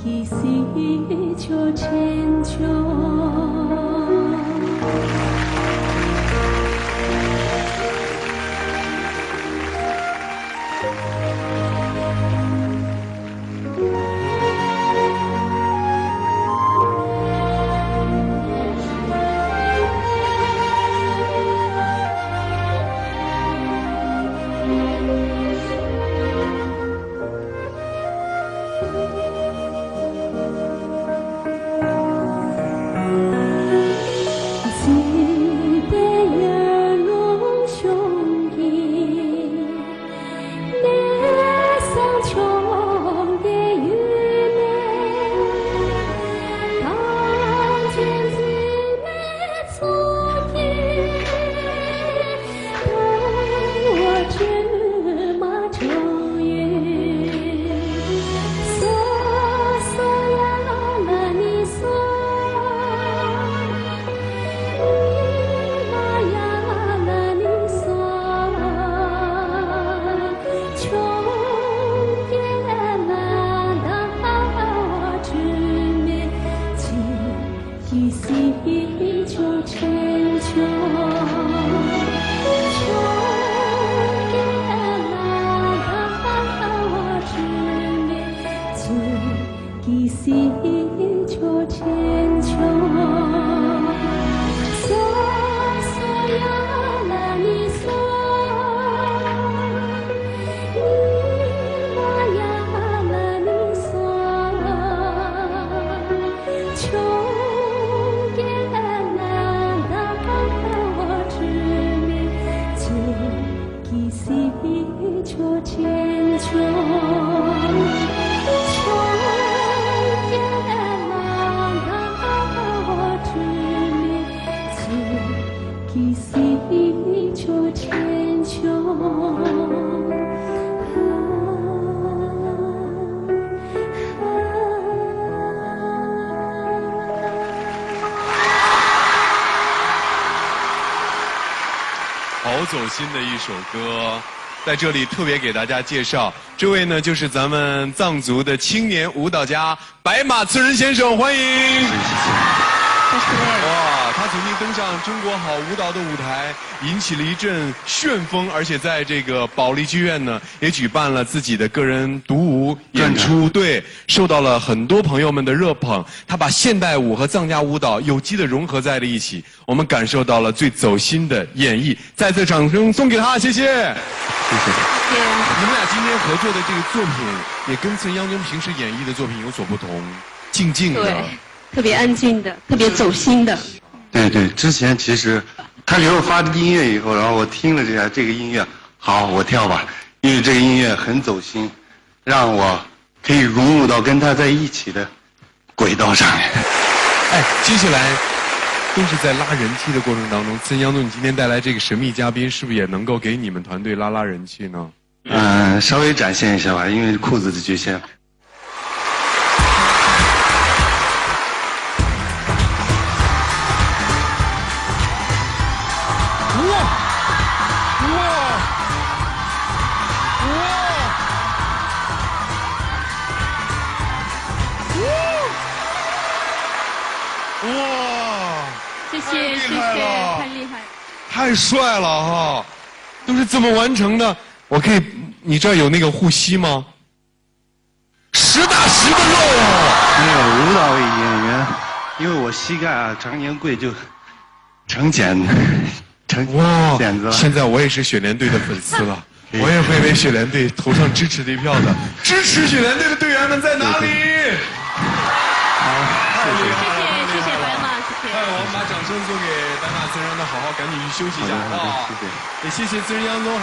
一丝就千秋。一丝就千秋，秋叶那我执念，就一丝就千秋。嗦呀啦你嗦，你嘛呀啦你嗦，秋。一丝就千秋，秋叶那我执念，就一丝就千秋。好走心的一首歌，在这里特别给大家介绍，这位呢就是咱们藏族的青年舞蹈家白马慈仁先生，欢迎。哇，他曾经登上《中国好舞蹈》的舞台，引起了一阵旋风，而且在这个保利剧院呢，也举办了自己的个人独舞演出，对，受到了很多朋友们的热捧。他把现代舞和藏家舞蹈有机的融合在了一起，我们感受到了最走心的演绎。再次掌声送给他，谢谢。谢谢。你们俩今天合作的这个作品，也跟孙央宗平时演绎的作品有所不同，静静的。特别安静的，特别走心的。对对，之前其实他给我发的音乐以后，然后我听了这个音乐，好，我跳吧，因为这个音乐很走心，让我可以融入到跟他在一起的轨道上面。哎，接下来都是在拉人气的过程当中，孙央宗，你今天带来这个神秘嘉宾，是不是也能够给你们团队拉人气呢？稍微展现一下吧，因为裤子的局限。哇！谢谢谢谢，太厉害了，太帅了哈！都是这么完成的。我可以，你这儿有那个护膝吗？实打实的肉啊！没有舞蹈演员，因为我膝盖啊常年跪就成茧子了。现在我也是雪莲队的粉丝了，我也会为雪莲队投上支持的一票的。支持雪莲队的队员们在哪里？好，谢谢白马，谢谢。我们把掌声送给白马慈仁，好好赶紧去休息一下，好不好？也谢谢慈仁央宗。